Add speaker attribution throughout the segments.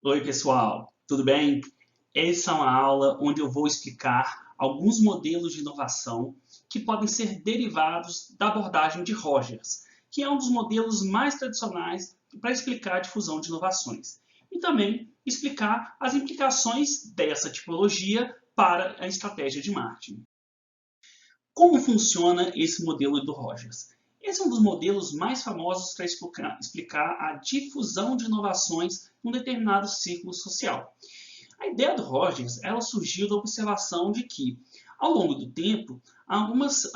Speaker 1: Oi, pessoal, tudo bem? Essa é uma aula onde eu vou explicar alguns modelos de inovação que podem ser derivados da abordagem de Rogers, que é um dos modelos mais tradicionais para explicar a difusão de inovações. E também explicar as implicações dessa tipologia para a estratégia de marketing. Como funciona esse modelo do Rogers? Esse é um dos modelos mais famosos para explicar a difusão de inovações num determinado círculo social. A ideia do Rogers ela surgiu da observação de que, ao longo do tempo, se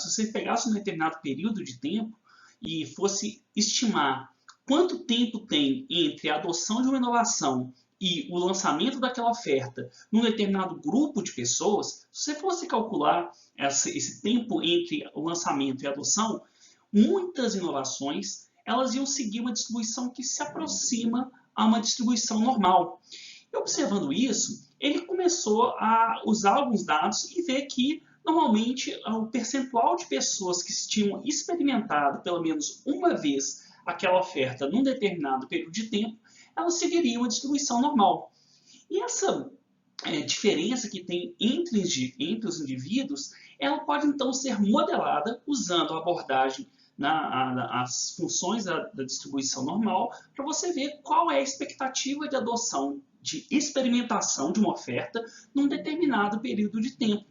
Speaker 1: você pegasse um determinado período de tempo e fosse estimar quanto tempo tem entre a adoção de uma inovação e o lançamento daquela oferta num determinado grupo de pessoas, se você fosse calcular esse tempo entre o lançamento e a adoção, muitas inovações elas iam seguir uma distribuição que se aproxima a uma distribuição normal. E observando isso, ele começou a usar alguns dados e ver que, normalmente, o percentual de pessoas que tinham experimentado pelo menos uma vez aquela oferta num determinado período de tempo, elas seguiriam a distribuição normal. E essa diferença que tem entre os indivíduos, ela pode então ser modelada usando a abordagem as funções da distribuição normal, para você ver qual é a expectativa de adoção, de experimentação de uma oferta num determinado período de tempo.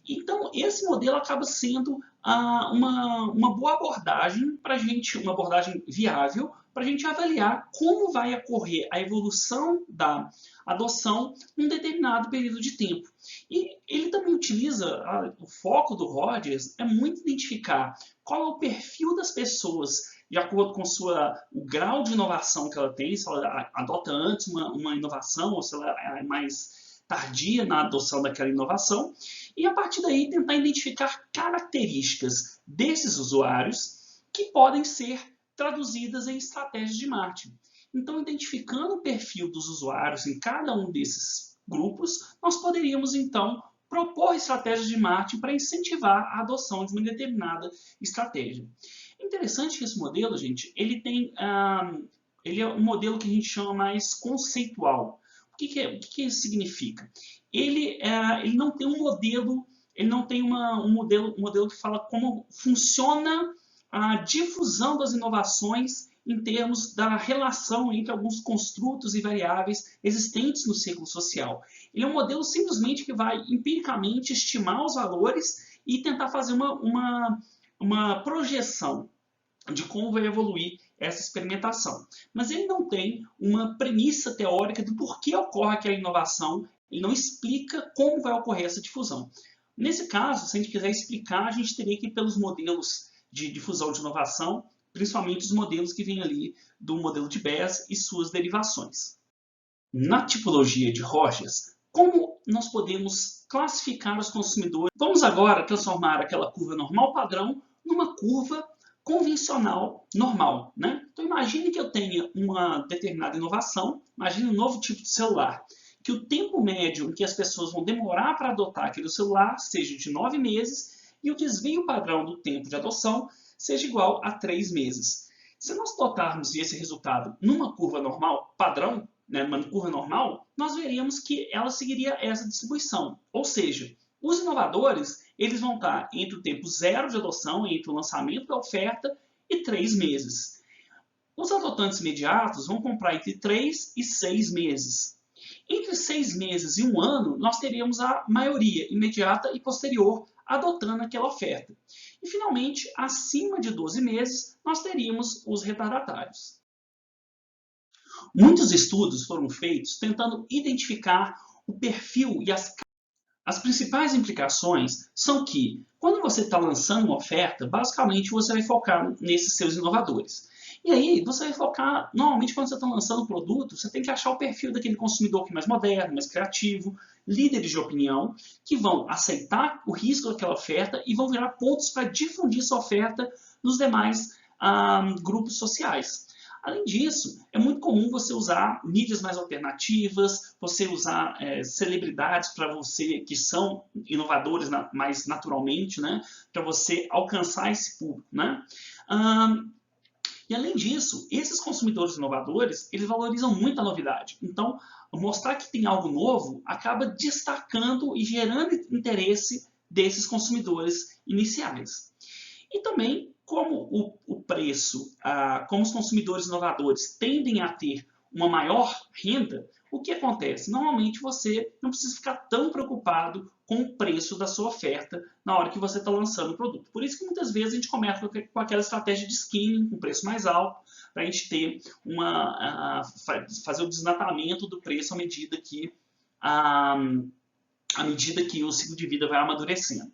Speaker 1: Então, esse modelo acaba sendo uma boa abordagem para a gente, uma abordagem viável para a gente avaliar como vai ocorrer a evolução da adoção num determinado período de tempo. E ele também utiliza, o foco do Rogers é muito identificar qual é o perfil das pessoas de acordo com o grau de inovação que ela tem, se ela adota antes uma inovação ou se ela é mais tardia na adoção daquela inovação, e a partir daí tentar identificar características desses usuários que podem ser traduzidas em estratégias de marketing. Então, identificando o perfil dos usuários em cada um desses grupos, nós poderíamos então propor estratégias de marketing para incentivar a adoção de uma determinada estratégia. É interessante que esse modelo, gente, ele é um modelo que a gente chama mais conceitual. O que isso significa? Ele não tem um modelo, ele não tem um modelo que fala como funciona a difusão das inovações em termos da relação entre alguns construtos e variáveis existentes no ciclo social. Ele é um modelo simplesmente que vai empiricamente estimar os valores e tentar fazer uma projeção de como vai evoluir essa experimentação. Mas ele não tem uma premissa teórica do porquê ocorre aquela inovação, ele não explica como vai ocorrer essa difusão. Nesse caso, se a gente quiser explicar, a gente teria que ir pelos modelos de difusão de inovação, principalmente os modelos que vêm ali do modelo de Bayes e suas derivações. Na tipologia de Rogers, como nós podemos classificar os consumidores? Vamos agora transformar aquela curva normal padrão numa curva convencional normal, né? Então imagine que eu tenha uma determinada inovação, imagine um novo tipo de celular, que o tempo médio em que as pessoas vão demorar para adotar aquele celular seja de 9 meses e o desvio padrão do tempo de adoção seja igual a 3 meses. Se nós plotarmos esse resultado numa curva normal padrão, né, uma curva normal, nós veríamos que ela seguiria essa distribuição. Ou seja, os inovadores eles vão estar entre o tempo zero de adoção, entre o lançamento da oferta e 3 meses. Os adotantes imediatos vão comprar entre 3 e 6 meses. Entre 6 meses e um ano, nós teríamos a maioria imediata e posterior adotando aquela oferta. E, finalmente, acima de 12 meses, nós teríamos os retardatários. Muitos estudos foram feitos tentando identificar o perfil e as principais implicações são que, quando você está lançando uma oferta, basicamente você vai focar nesses seus inovadores. E aí, você vai focar, normalmente quando você está lançando um produto, você tem que achar o perfil daquele consumidor que é mais moderno, mais criativo, líderes de opinião, que vão aceitar o risco daquela oferta e vão virar pontos para difundir sua oferta nos demais grupos sociais. Além disso, é muito comum você usar mídias mais alternativas, você usar celebridades para você que são inovadores mais naturalmente, né, para você alcançar esse público, né? E além disso, esses consumidores inovadores, eles valorizam muito a novidade. Então, mostrar que tem algo novo acaba destacando e gerando interesse desses consumidores iniciais. E também, como o preço, como os consumidores inovadores tendem a ter uma maior renda, o que acontece? Normalmente você não precisa ficar tão preocupado com o preço da sua oferta na hora que você está lançando o produto. Por isso que muitas vezes a gente começa com aquela estratégia de skimming, com preço mais alto, para a gente ter fazer o desnatamento do preço à medida que o ciclo de vida vai amadurecendo.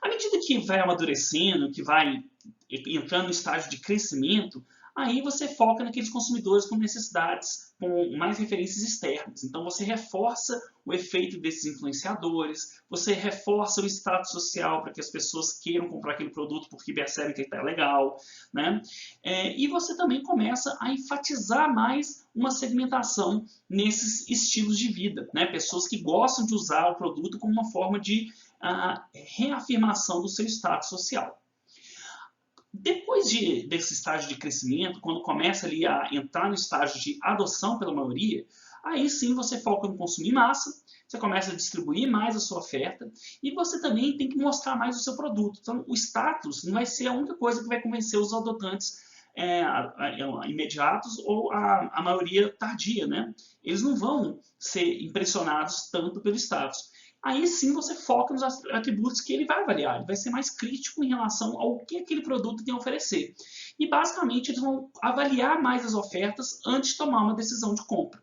Speaker 1: À medida que vai amadurecendo, que vai entrando no estágio de crescimento, aí você foca naqueles consumidores com necessidades, com mais referências externas. Então você reforça o efeito desses influenciadores, você reforça o status social para que as pessoas queiram comprar aquele produto porque percebem que ele está legal, né? E você também começa a enfatizar mais uma segmentação nesses estilos de vida, né? Pessoas que gostam de usar o produto como uma forma de reafirmação do seu status social. Depois desse estágio de crescimento, quando começa ali a entrar no estágio de adoção pela maioria, aí sim você foca no consumo em massa, você começa a distribuir mais a sua oferta e você também tem que mostrar mais o seu produto. Então, o status não vai ser a única coisa que vai convencer os adotantes imediatos ou a maioria tardia, né? Eles não vão ser impressionados tanto pelo status. Aí sim você foca nos atributos que ele vai avaliar, ele vai ser mais crítico em relação ao que aquele produto tem a oferecer. E basicamente eles vão avaliar mais as ofertas antes de tomar uma decisão de compra.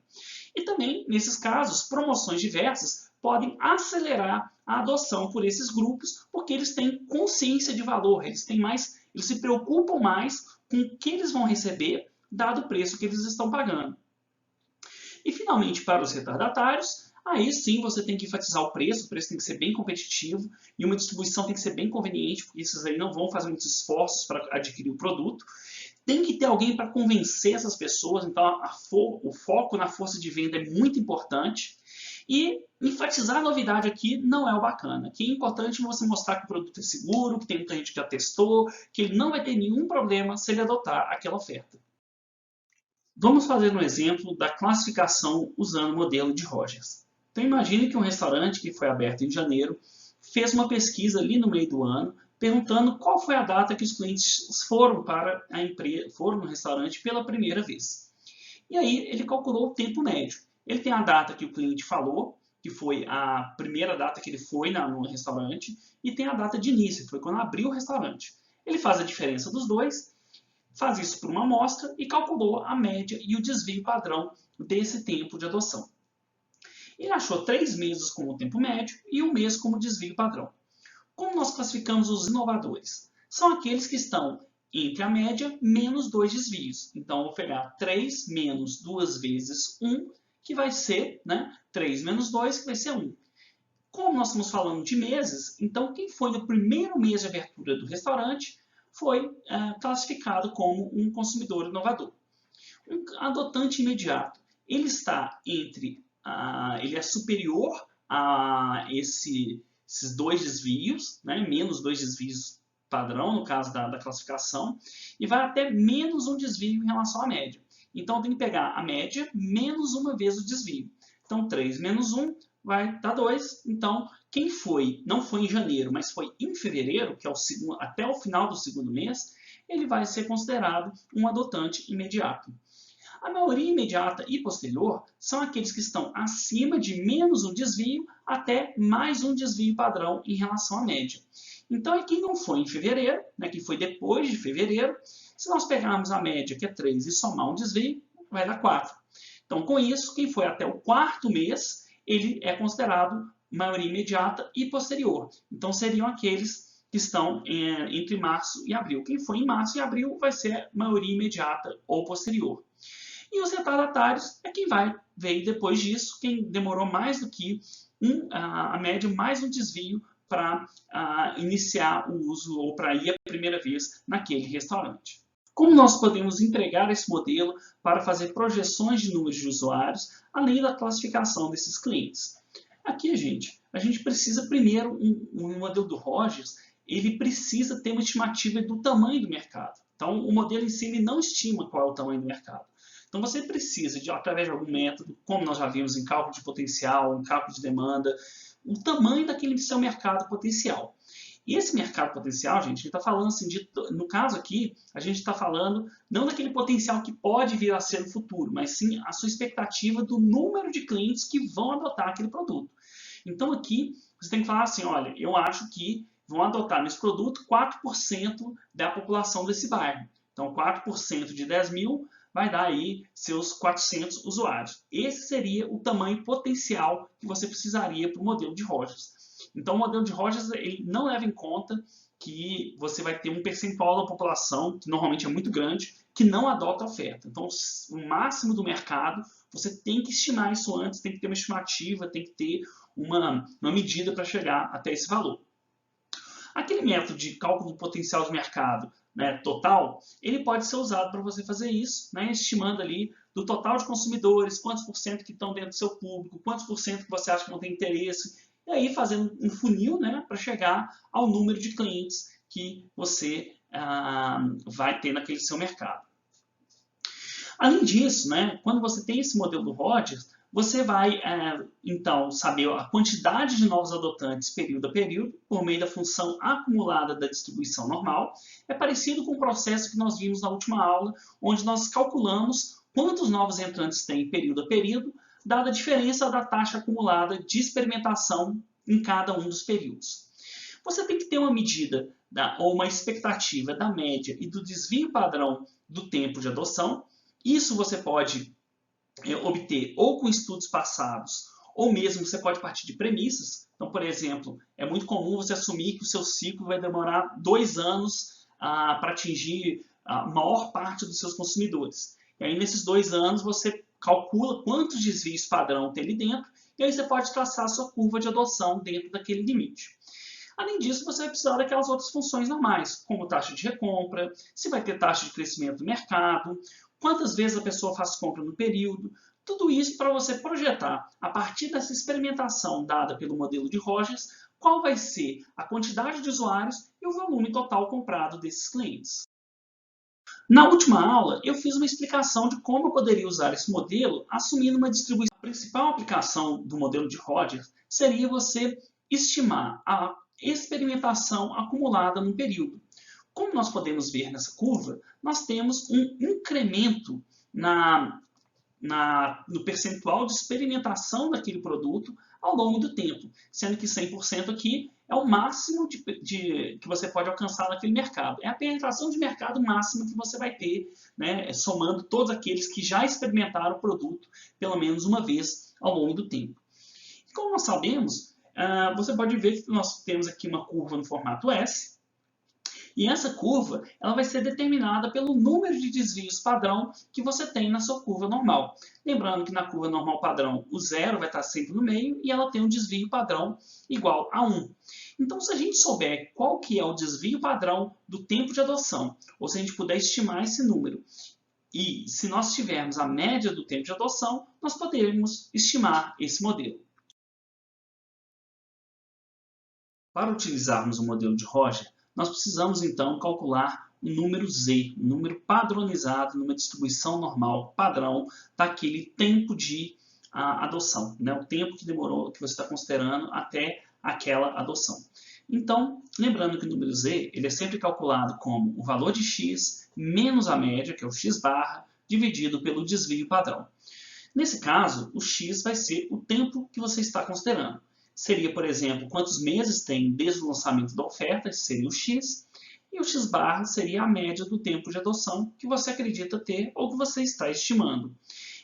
Speaker 1: E também, nesses casos, promoções diversas podem acelerar a adoção por esses grupos, porque eles têm consciência de valor, eles se preocupam mais com o que eles vão receber, dado o preço que eles estão pagando. E finalmente, para os retardatários, aí sim você tem que enfatizar o preço tem que ser bem competitivo e uma distribuição tem que ser bem conveniente, porque esses aí não vão fazer muitos esforços para adquirir o produto. Tem que ter alguém para convencer essas pessoas, então o foco na força de venda é muito importante. E enfatizar a novidade aqui não é o bacana. Aqui é importante você mostrar que o produto é seguro, que tem muita gente que já testou, que ele não vai ter nenhum problema se ele adotar aquela oferta. Vamos fazer um exemplo da classificação usando o modelo de Rogers. Então imagine que um restaurante que foi aberto em janeiro fez uma pesquisa ali no meio do ano perguntando qual foi a data que os clientes foram para a empresa, foram no restaurante pela primeira vez. E aí ele calculou o tempo médio. Ele tem a data que o cliente falou, que foi a primeira data que ele foi no restaurante, e tem a data de início, que foi quando abriu o restaurante. Ele faz a diferença dos dois, faz isso por uma amostra e calculou a média e o desvio padrão desse tempo de adoção. Ele achou 3 meses como tempo médio e 1 mês como desvio padrão. Como nós classificamos os inovadores? São aqueles que estão entre a média menos 2 desvios. Então, eu vou pegar 3 menos 2 vezes 1, que vai ser 3 menos 2, que vai ser 1. Como nós estamos falando de meses, então quem foi no primeiro mês de abertura do restaurante foi classificado como um consumidor inovador. Um adotante imediato, ele está ele é superior a esses 2 desvios, menos 2 desvios padrão, no caso da classificação, e vai até menos 1 desvio em relação à média. Então, tem que pegar a média menos 1 vez o desvio. Então, 3 menos 1 vai dar 2. Então, quem não foi em janeiro, mas foi em fevereiro, que é até o final do segundo mês, ele vai ser considerado um adotante imediato. A maioria imediata e posterior são aqueles que estão acima de menos 1 desvio até mais 1 desvio padrão em relação à média. Então, quem não foi em fevereiro, que foi depois de fevereiro, se nós pegarmos a média, que é 3, e somar um desvio, vai dar 4. Então, com isso, quem foi até o 4º mês, ele é considerado maioria imediata e posterior. Então, seriam aqueles que estão entre março e abril. Quem foi em março e abril vai ser maioria imediata ou posterior. E os retardatários é quem veio depois disso, quem demorou mais do que a média mais um desvio para iniciar o uso ou para ir a primeira vez naquele restaurante. Como nós podemos empregar esse modelo para fazer projeções de números de usuários, além da classificação desses clientes? Aqui, a gente precisa primeiro, um modelo do Rogers, ele precisa ter uma estimativa do tamanho do mercado. Então, o modelo em si ele não estima qual é o tamanho do mercado. Então, você precisa, através de algum método, como nós já vimos em cálculo de potencial, em cálculo de demanda, o tamanho daquele seu mercado potencial. E esse mercado potencial, gente, a gente está falando assim, no caso aqui, a gente está falando não daquele potencial que pode vir a ser no futuro, mas sim a sua expectativa do número de clientes que vão adotar aquele produto. Então aqui, você tem que falar assim, olha, eu acho que vão adotar nesse produto 4% da população desse bairro. Então 4% de 10 mil vai dar aí seus 400 usuários. Esse seria o tamanho potencial que você precisaria para o modelo de Rogers. Então, o modelo de Rogers ele não leva em conta que você vai ter um percentual da população, que normalmente é muito grande, que não adota a oferta. Então, o máximo do mercado, você tem que estimar isso antes, tem que ter uma estimativa, tem que ter uma medida para chegar até esse valor. Aquele método de cálculo do potencial de mercado, né, total, ele pode ser usado para você fazer isso, né, estimando ali do total de consumidores, quantos por cento que estão dentro do seu público, quantos por cento que você acha que não tem interesse, e aí fazendo um funil, né, para chegar ao número de clientes que você vai ter naquele seu mercado. Além disso, né, quando você tem esse modelo do Rogers, você vai, então, saber a quantidade de novos adotantes período a período, por meio da função acumulada da distribuição normal. É parecido com o processo que nós vimos na última aula, onde nós calculamos quantos novos entrantes tem período a período, dada a diferença da taxa acumulada de experimentação em cada um dos períodos. Você tem que ter uma medida ou uma expectativa da média e do desvio padrão do tempo de adoção. Isso você pode obter ou com estudos passados, ou mesmo você pode partir de premissas. Então, por exemplo, é muito comum você assumir que o seu ciclo vai demorar 2 anos para atingir a maior parte dos seus consumidores. E aí, nesses 2 anos, você calcula quantos desvios padrão tem ali dentro, e aí você pode traçar a sua curva de adoção dentro daquele limite. Além disso, você vai precisar daquelas outras funções normais, como taxa de recompra, se vai ter taxa de crescimento do mercado, quantas vezes a pessoa faz compra no período, tudo isso para você projetar, a partir dessa experimentação dada pelo modelo de Rogers, qual vai ser a quantidade de usuários e o volume total comprado desses clientes. Na última aula, eu fiz uma explicação de como eu poderia usar esse modelo assumindo uma distribuição. A principal aplicação do modelo de Rogers seria você estimar a experimentação acumulada no período. Como nós podemos ver nessa curva, nós temos um incremento no percentual de experimentação daquele produto ao longo do tempo, sendo que 100% aqui é o máximo que você pode alcançar naquele mercado. É a penetração de mercado máxima que você vai ter, né, somando todos aqueles que já experimentaram o produto pelo menos uma vez ao longo do tempo. E como nós sabemos, você pode ver que nós temos aqui uma curva no formato S, e essa curva ela vai ser determinada pelo número de desvios padrão que você tem na sua curva normal. Lembrando que na curva normal padrão o zero vai estar sempre no meio e ela tem um desvio padrão igual a 1. Então, se a gente souber qual que é o desvio padrão do tempo de adoção, ou se a gente puder estimar esse número, e se nós tivermos a média do tempo de adoção, nós poderemos estimar esse modelo. Para utilizarmos o modelo de Rogers, nós precisamos então calcular o número Z, um número padronizado numa distribuição normal, padrão, daquele tempo de adoção, né? O tempo que demorou, que você está considerando até aquela adoção. Então, lembrando que o número Z ele é sempre calculado como o valor de x menos a média, que é o x barra, dividido pelo desvio padrão. Nesse caso, o x vai ser o tempo que você está considerando. Seria, por exemplo, quantos meses tem desde o lançamento da oferta, esse seria o x, e o x barra seria a média do tempo de adoção que você acredita ter ou que você está estimando.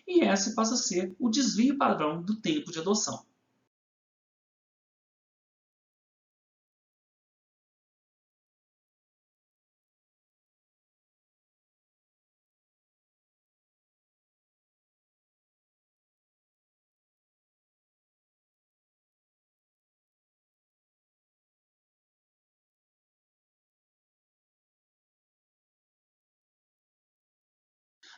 Speaker 1: E esse passa a ser o desvio padrão do tempo de adoção.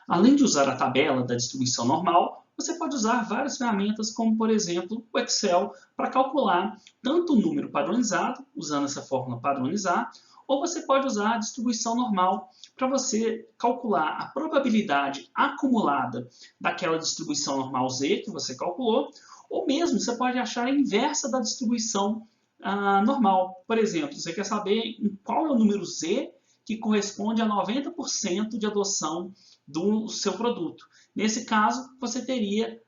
Speaker 1: Além de usar a tabela da distribuição normal, você pode usar várias ferramentas, como por exemplo o Excel, para calcular tanto o número padronizado, usando essa fórmula padronizar, ou você pode usar a distribuição normal para você calcular a probabilidade acumulada daquela distribuição normal Z que você calculou, ou mesmo você pode achar a inversa da distribuição normal. Por exemplo, você quer saber qual é o número Z que corresponde a 90% de adoção do seu produto. Nesse caso, você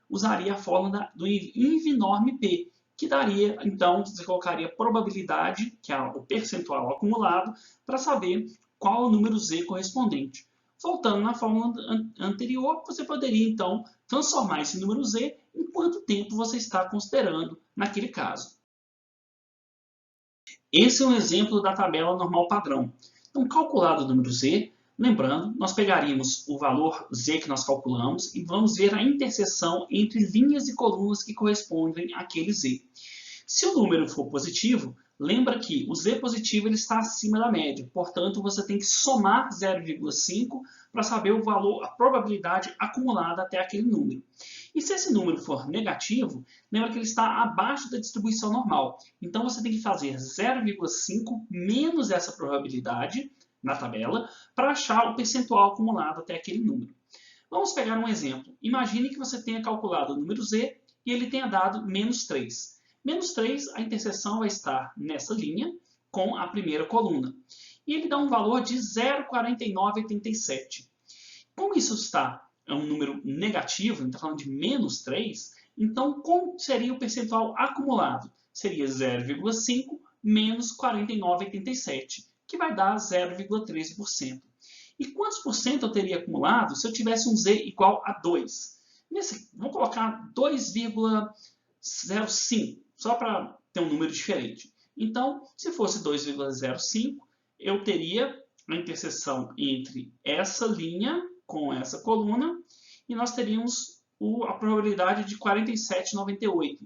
Speaker 1: usaria a fórmula do INV norm P, que daria, então, você colocaria a probabilidade, que é o percentual acumulado, para saber qual é o número Z correspondente. Voltando na fórmula anterior, você poderia, então, transformar esse número Z em quanto tempo você está considerando naquele caso. Esse é um exemplo da tabela normal padrão. Então, calculado o número Z, lembrando, nós pegaríamos o valor Z que nós calculamos e vamos ver a interseção entre linhas e colunas que correspondem àquele Z. Se o número for positivo, lembra que o Z positivo ele está acima da média, portanto você tem que somar 0,5 para saber o valor, a probabilidade acumulada até aquele número. E se esse número for negativo, lembra que ele está abaixo da distribuição normal. Então você tem que fazer 0,5 menos essa probabilidade na tabela para achar o percentual acumulado até aquele número. Vamos pegar um exemplo. Imagine que você tenha calculado o número Z e ele tenha dado menos 3. Menos 3, a interseção vai estar nessa linha com a primeira coluna. E ele dá um valor de 0,4987. Como isso é um número negativo, a gente está falando de menos 3, então como seria o percentual acumulado? Seria 0,5 menos 49,87, que vai dar 0,13%. E quantos por cento eu teria acumulado se eu tivesse um Z igual a 2? Vamos colocar 2,05, só para ter um número diferente. Então, se fosse 2,05, eu teria a interseção entre essa linha com essa coluna, e nós teríamos a probabilidade de 47,98.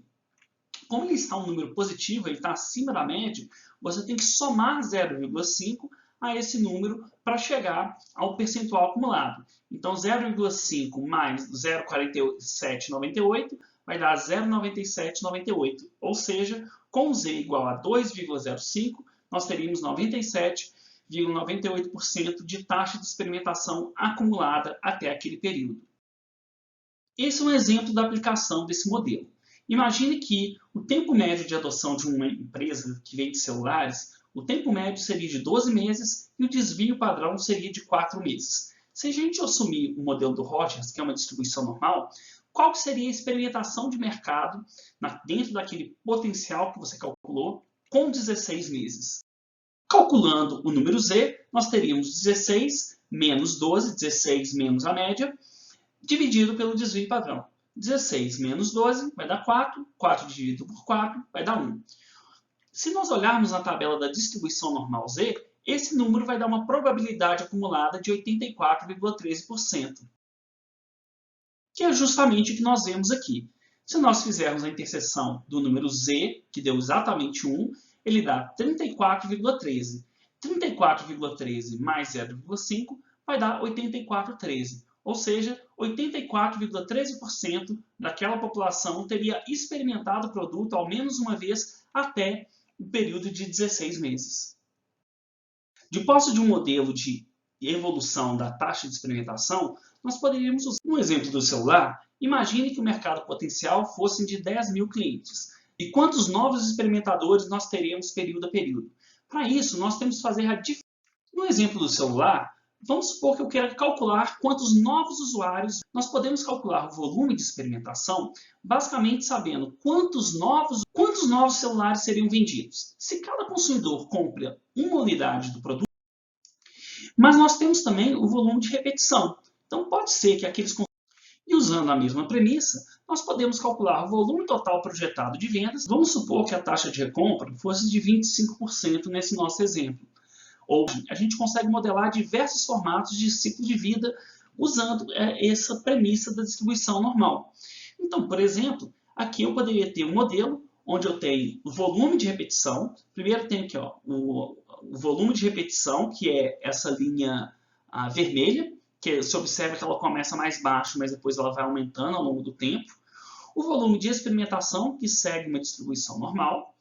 Speaker 1: Como ele está um número positivo, ele está acima da média, você tem que somar 0,5 a esse número para chegar ao percentual acumulado. Então, 0,5 mais 0,4798 vai dar 0,9798. Ou seja, com Z igual a 2,05, nós teríamos 97,98% de taxa de experimentação acumulada até aquele período. Esse é um exemplo da aplicação desse modelo. Imagine que o tempo médio de adoção de uma empresa que vende celulares, o tempo médio seria de 12 meses e o desvio padrão seria de 4 meses. Se a gente assumir o modelo do Rogers, que é uma distribuição normal, qual seria a experimentação de mercado dentro daquele potencial que você calculou com 16 meses? Calculando o número Z, nós teríamos 16 menos 12, 16 menos a média, dividido pelo desvio padrão. 16 menos 12 vai dar 4, 4 dividido por 4 vai dar 1. Se nós olharmos na tabela da distribuição normal Z, esse número vai dar uma probabilidade acumulada de 84,13%, que é justamente o que nós vemos aqui. Se nós fizermos a interseção do número Z, que deu exatamente 1, ele dá 34,13. 34,13 mais 0,5 vai dar 84,13. Ou seja, 84,13% daquela população teria experimentado o produto ao menos uma vez até o período de 16 meses. De posse de um modelo de evolução da taxa de experimentação, nós poderíamos usar um exemplo do celular. Imagine que o mercado potencial fosse de 10 mil clientes. E quantos novos experimentadores nós teríamos período a período? Para isso, nós temos que fazer a diferença. No exemplo do celular, vamos supor que eu queira calcular quantos novos usuários. Nós podemos calcular o volume de experimentação basicamente sabendo quantos novos celulares seriam vendidos. Se cada consumidor compra uma unidade do produto, mas nós temos também o volume de repetição. Então pode ser que aqueles e usando a mesma premissa, nós podemos calcular o volume total projetado de vendas. Vamos supor que a taxa de recompra fosse de 25% nesse nosso exemplo. Ou a gente consegue modelar diversos formatos de ciclo de vida usando essa premissa da distribuição normal. Então, por exemplo, aqui eu poderia ter um modelo onde eu tenho o volume de repetição. Primeiro tem aqui o volume de repetição, que é essa linha vermelha, que se observa que ela começa mais baixo, mas depois ela vai aumentando ao longo do tempo. O volume de experimentação, que segue uma distribuição normal.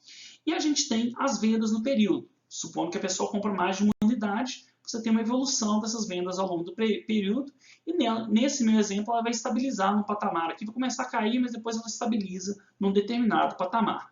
Speaker 1: E a gente tem as vendas no período. supondo que a pessoa compra mais de uma unidade, você tem uma evolução dessas vendas ao longo do período, e nesse meu exemplo ela vai estabilizar no patamar aqui, vai começar a cair, mas depois ela estabiliza num determinado patamar.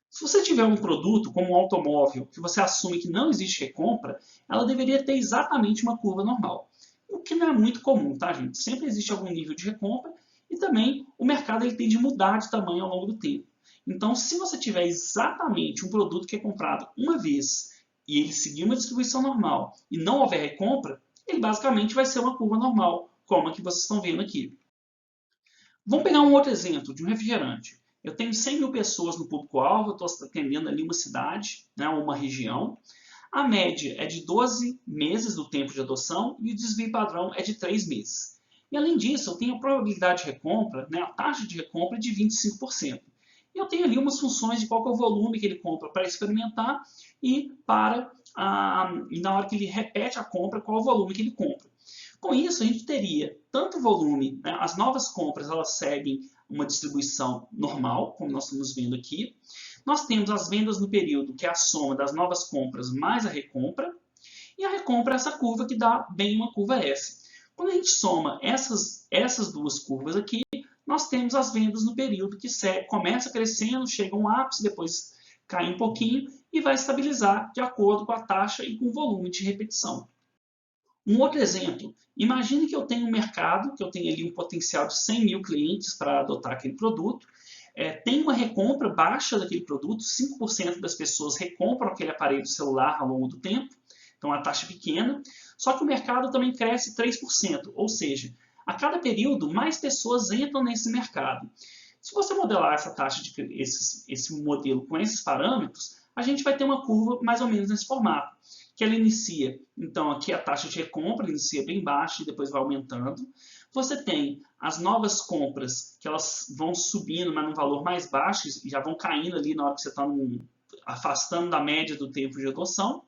Speaker 1: Se você tiver um produto, como um automóvel, que você assume que não existe recompra, ela deveria ter exatamente uma curva normal. O que não é muito comum, tá, gente? Sempre existe algum nível de recompra e também o mercado ele tende a mudar de tamanho ao longo do tempo. Então, se você tiver exatamente um produto que é comprado uma vez e ele seguir uma distribuição normal e não houver recompra, ele basicamente vai ser uma curva normal, como a que vocês estão vendo aqui. Vamos pegar um outro exemplo de um refrigerante. Eu tenho 100 mil pessoas no público-alvo, estou atendendo ali uma cidade, né, uma região. A média é de 12 meses do tempo de adoção e o desvio padrão é de 3 meses. E além disso, eu tenho a probabilidade de recompra, né, a taxa de recompra é de 25%. E eu tenho ali umas funções de qual é o volume que ele compra para experimentar e e na hora que ele repete a compra, qual é o volume que ele compra. Com isso, a gente teria tanto volume, né, as novas compras elas seguem uma distribuição normal, como nós estamos vendo aqui. Nós temos as vendas no período, que é a soma das novas compras mais a recompra, e a recompra é essa curva que dá bem uma curva S. Quando a gente soma essas duas curvas aqui, nós temos as vendas no período que começa crescendo, chega a um ápice, depois cai um pouquinho e vai estabilizar de acordo com a taxa e com o volume de repetição. Um outro exemplo, imagine que eu tenho um mercado, que eu tenho ali um potencial de 100 mil clientes para adotar aquele produto, tem uma recompra baixa daquele produto, 5% das pessoas recompram aquele aparelho celular ao longo do tempo, então a taxa pequena, só que o mercado também cresce 3%, ou seja, a cada período mais pessoas entram nesse mercado. Se você modelar essa taxa esse modelo com esses parâmetros, a gente vai ter uma curva mais ou menos nesse formato, que ela inicia, então aqui a taxa de recompra inicia bem baixa e depois vai aumentando. Você tem as novas compras, que elas vão subindo, mas num valor mais baixo, e já vão caindo ali na hora que você está afastando da média do tempo de adoção.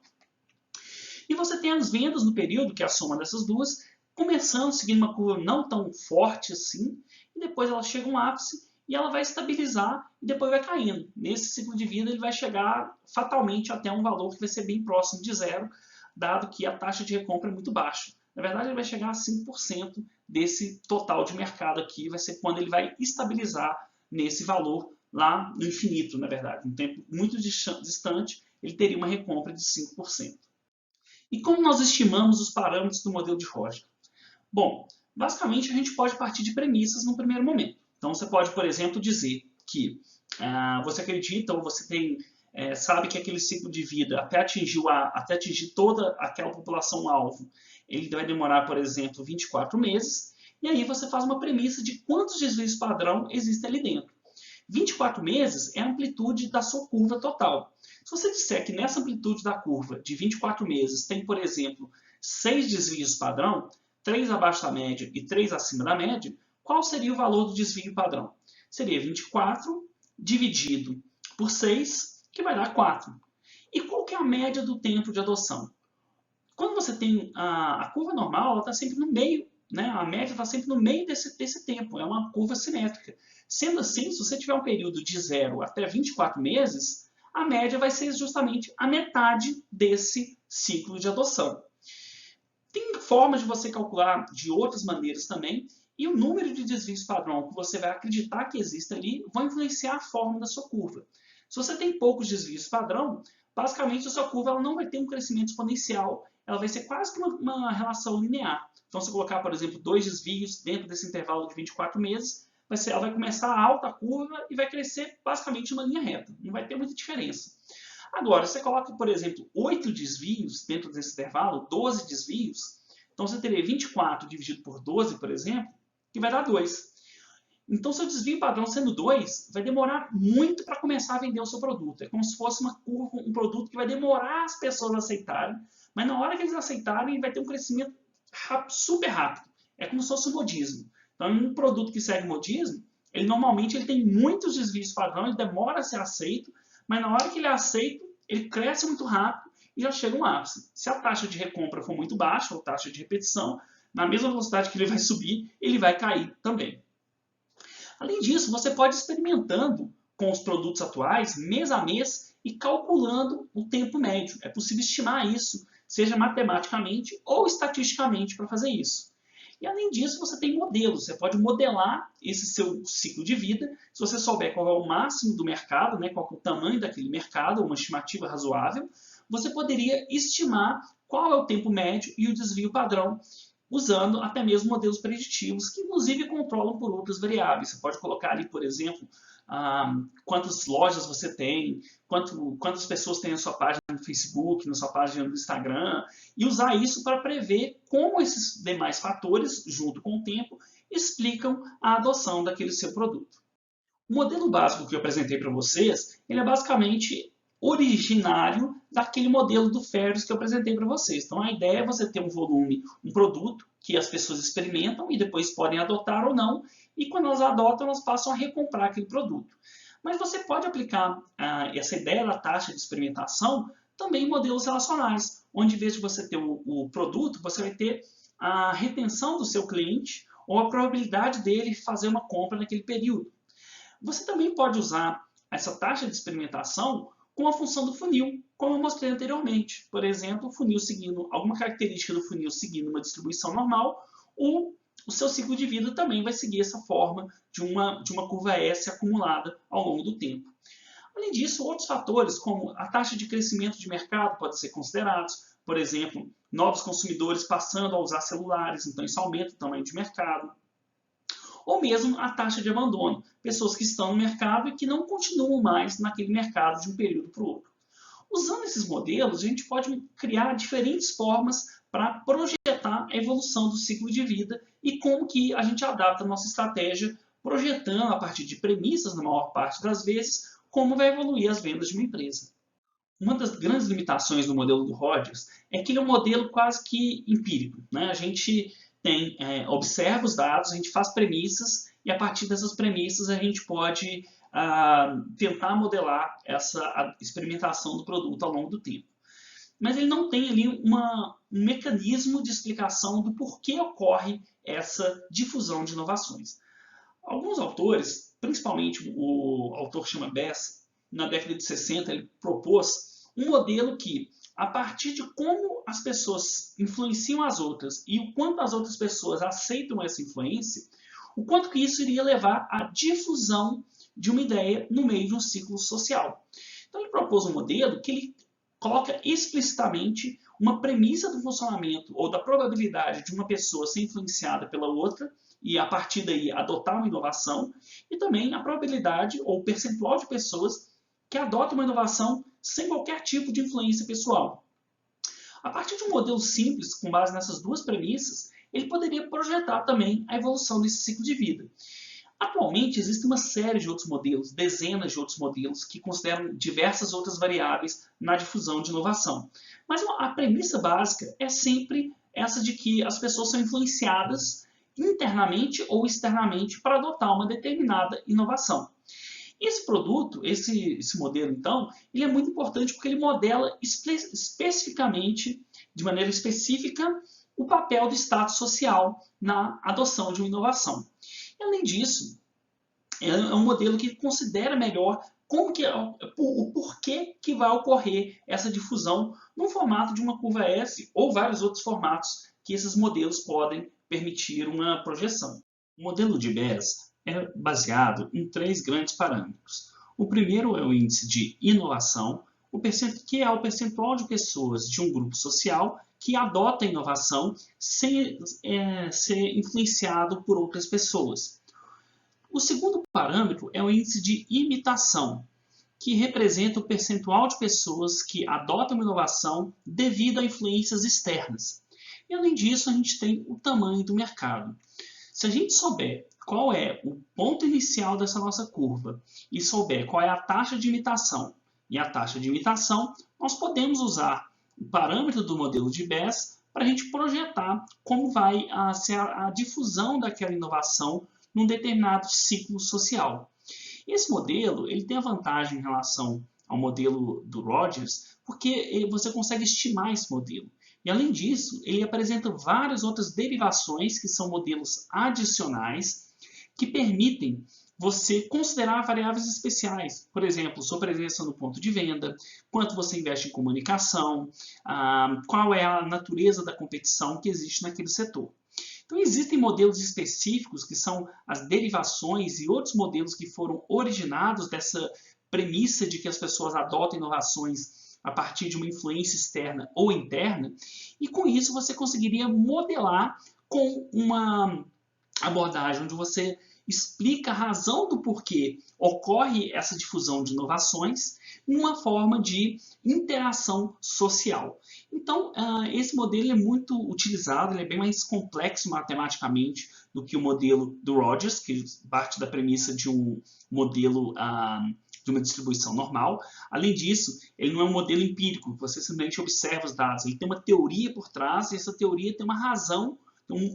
Speaker 1: E você tem as vendas no período, que é a soma dessas duas, começando seguindo uma curva não tão forte assim, e depois ela chega a um ápice e ela vai estabilizar e depois vai caindo. Nesse ciclo de vida ele vai chegar fatalmente até um valor que vai ser bem próximo de zero, dado que a taxa de recompra é muito baixa. Na verdade, ele vai chegar a 5% desse total de mercado aqui, vai ser quando ele vai estabilizar nesse valor lá no infinito, na verdade. Um tempo muito distante, ele teria uma recompra de 5%. E como nós estimamos os parâmetros do modelo de Roger? Bom, basicamente a gente pode partir de premissas no primeiro momento. Então você pode, por exemplo, dizer que você acredita ou você sabe que aquele ciclo de vida, até atingir toda aquela população-alvo, ele vai demorar, por exemplo, 24 meses, e aí você faz uma premissa de quantos desvios padrão existem ali dentro. 24 meses é a amplitude da sua curva total. Se você disser que nessa amplitude da curva de 24 meses tem, por exemplo, 6 desvios padrão, 3 abaixo da média e 3 acima da média, qual seria o valor do desvio padrão? Seria 24 dividido por 6, que vai dar 4. E qual que é a média do tempo de adoção? Quando você tem a curva normal, ela está sempre no meio, né? A média está sempre no meio desse tempo, é uma curva simétrica. Sendo assim, se você tiver um período de 0 até 24 meses, a média vai ser justamente a metade desse ciclo de adoção. Tem formas de você calcular de outras maneiras também, e o número de desvios padrão que você vai acreditar que existe ali vai influenciar a forma da sua curva. Se você tem poucos desvios padrão, basicamente a sua curva ela não vai ter um crescimento exponencial, ela vai ser quase que uma relação linear. Então, se colocar, por exemplo, 2 desvios dentro desse intervalo de 24 meses, ela vai começar alta a curva e vai crescer basicamente uma linha reta. Não vai ter muita diferença. Agora, se você coloca, por exemplo, 8 desvios dentro desse intervalo, 12 desvios, então você teria 24 dividido por 12, por exemplo, que vai dar 2. Então, seu desvio padrão sendo 2, vai demorar muito para começar a vender o seu produto. É como se fosse um produto que vai demorar as pessoas a aceitarem, mas na hora que eles aceitarem, vai ter um crescimento super rápido. É como se fosse um modismo. Então, um produto que segue modismo, ele normalmente tem muitos desvios padrão, ele demora a ser aceito, mas na hora que ele é aceito, ele cresce muito rápido e já chega um ápice. Se a taxa de recompra for muito baixa, ou taxa de repetição, na mesma velocidade que ele vai subir, ele vai cair também. Além disso, você pode ir experimentando com os produtos atuais, mês a mês, e calculando o tempo médio. É possível estimar isso, seja matematicamente ou estatisticamente, para fazer isso. E além disso, você tem modelos. Você pode modelar esse seu ciclo de vida. Se você souber qual é o máximo do mercado, né, qual é o tamanho daquele mercado, uma estimativa razoável, você poderia estimar qual é o tempo médio e o desvio padrão, usando até mesmo modelos preditivos, que inclusive controlam por outras variáveis. Você pode colocar ali, por exemplo, quantas lojas você tem, quantas pessoas têm na sua página no Facebook, na sua página no Instagram, e usar isso para prever como esses demais fatores, junto com o tempo, explicam a adoção daquele seu produto. O modelo básico que eu apresentei para vocês, ele é basicamente originário daquele modelo do Ferris que eu apresentei para vocês. Então a ideia é você ter um volume, um produto que as pessoas experimentam e depois podem adotar ou não, e quando elas adotam, elas passam a recomprar aquele produto. Mas você pode aplicar essa ideia da taxa de experimentação também em modelos relacionais, onde em vez de você ter o produto, você vai ter a retenção do seu cliente ou a probabilidade dele fazer uma compra naquele período. Você também pode usar essa taxa de experimentação com a função do funil, como eu mostrei anteriormente. Por exemplo, o funil seguindo alguma característica do funil seguindo uma distribuição normal, o seu ciclo de vida também vai seguir essa forma de uma curva S acumulada ao longo do tempo. Além disso, outros fatores, como a taxa de crescimento de mercado, podem ser considerados. Por exemplo, novos consumidores passando a usar celulares, então isso aumenta o tamanho de mercado. Ou mesmo a taxa de abandono, pessoas que estão no mercado e que não continuam mais naquele mercado de um período para o outro. Usando esses modelos, a gente pode criar diferentes formas para projetar a evolução do ciclo de vida e como que a gente adapta a nossa estratégia, projetando a partir de premissas, na maior parte das vezes, como vai evoluir as vendas de uma empresa. Uma das grandes limitações do modelo do Rogers é que ele é um modelo quase que empírico, né? A gente observa os dados, a gente faz premissas e a partir dessas premissas a gente pode tentar modelar essa experimentação do produto ao longo do tempo. Mas ele não tem ali um mecanismo de explicação do porquê ocorre essa difusão de inovações. Alguns autores, principalmente o autor chama Bess, na década de 60 ele propôs um modelo que, a partir de como as pessoas influenciam as outras e o quanto as outras pessoas aceitam essa influência, o quanto que isso iria levar à difusão de uma ideia no meio de um ciclo social. Então ele propôs um modelo que ele coloca explicitamente uma premissa do funcionamento ou da probabilidade de uma pessoa ser influenciada pela outra e a partir daí adotar uma inovação e também a probabilidade ou percentual de pessoas que adotam uma inovação sem qualquer tipo de influência pessoal. A partir de um modelo simples, com base nessas duas premissas, ele poderia projetar também a evolução desse ciclo de vida. Atualmente, existe uma série de outros modelos, dezenas de outros modelos, que consideram diversas outras variáveis na difusão de inovação. Mas a premissa básica é sempre essa de que as pessoas são influenciadas internamente ou externamente para adotar uma determinada inovação. Esse produto, esse modelo, então, ele é muito importante porque ele modela especificamente, de maneira específica, o papel do status social na adoção de uma inovação. E, além disso, é um modelo que considera melhor o porquê que vai ocorrer essa difusão no formato de uma curva S ou vários outros formatos que esses modelos podem permitir uma projeção. O modelo de Bess é baseado em três grandes parâmetros. O primeiro é o índice de inovação, que é o percentual de pessoas de um grupo social que adota a inovação sem ser influenciado por outras pessoas. O segundo parâmetro é o índice de imitação, que representa o percentual de pessoas que adotam uma inovação devido a influências externas. E, além disso, a gente tem o tamanho do mercado. Se a gente souber qual é o ponto inicial dessa nossa curva e souber qual é a taxa de imitação e a taxa de imitação, nós podemos usar o parâmetro do modelo de Bess para a gente projetar como vai ser a difusão daquela inovação num determinado ciclo social. Esse modelo ele tem a vantagem em relação ao modelo do Rogers, porque você consegue estimar esse modelo. E, além disso, ele apresenta várias outras derivações, que são modelos adicionais, que permitem você considerar variáveis especiais, por exemplo, sua presença no ponto de venda, quanto você investe em comunicação, qual é a natureza da competição que existe naquele setor. Então, existem modelos específicos que são as derivações e outros modelos que foram originados dessa premissa de que as pessoas adotam inovações a partir de uma influência externa ou interna, e com isso você conseguiria modelar com uma abordagem onde você explica a razão do porquê ocorre essa difusão de inovações numa forma de interação social. Então, esse modelo é muito utilizado, ele é bem mais complexo matematicamente do que o modelo do Rogers, que parte da premissa de um modelo de uma distribuição normal. Além disso, ele não é um modelo empírico, você simplesmente observa os dados, ele tem uma teoria por trás e essa teoria tem uma razão,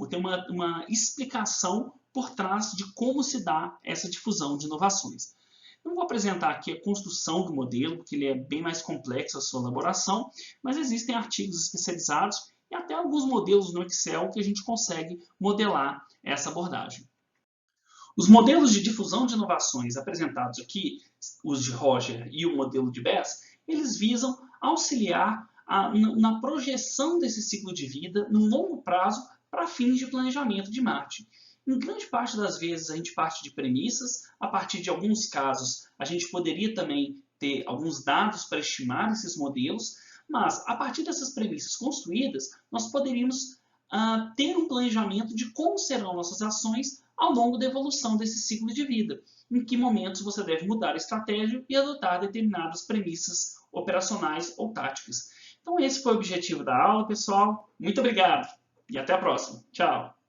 Speaker 1: tem uma explicação por trás de como se dá essa difusão de inovações. Não vou apresentar aqui a construção do modelo, porque ele é bem mais complexo a sua elaboração, mas existem artigos especializados e até alguns modelos no Excel que a gente consegue modelar essa abordagem. Os modelos de difusão de inovações apresentados aqui, os de Roger e o modelo de Bess, eles visam auxiliar na projeção desse ciclo de vida no longo prazo para fins de planejamento de marketing. Em grande parte das vezes a gente parte de premissas, a partir de alguns casos a gente poderia também ter alguns dados para estimar esses modelos, mas a partir dessas premissas construídas, nós poderíamos ter um planejamento de como serão nossas ações ao longo da evolução desse ciclo de vida, em que momentos você deve mudar a estratégia e adotar determinadas premissas operacionais ou táticas. Então esse foi o objetivo da aula, pessoal. Muito obrigado e até a próxima. Tchau!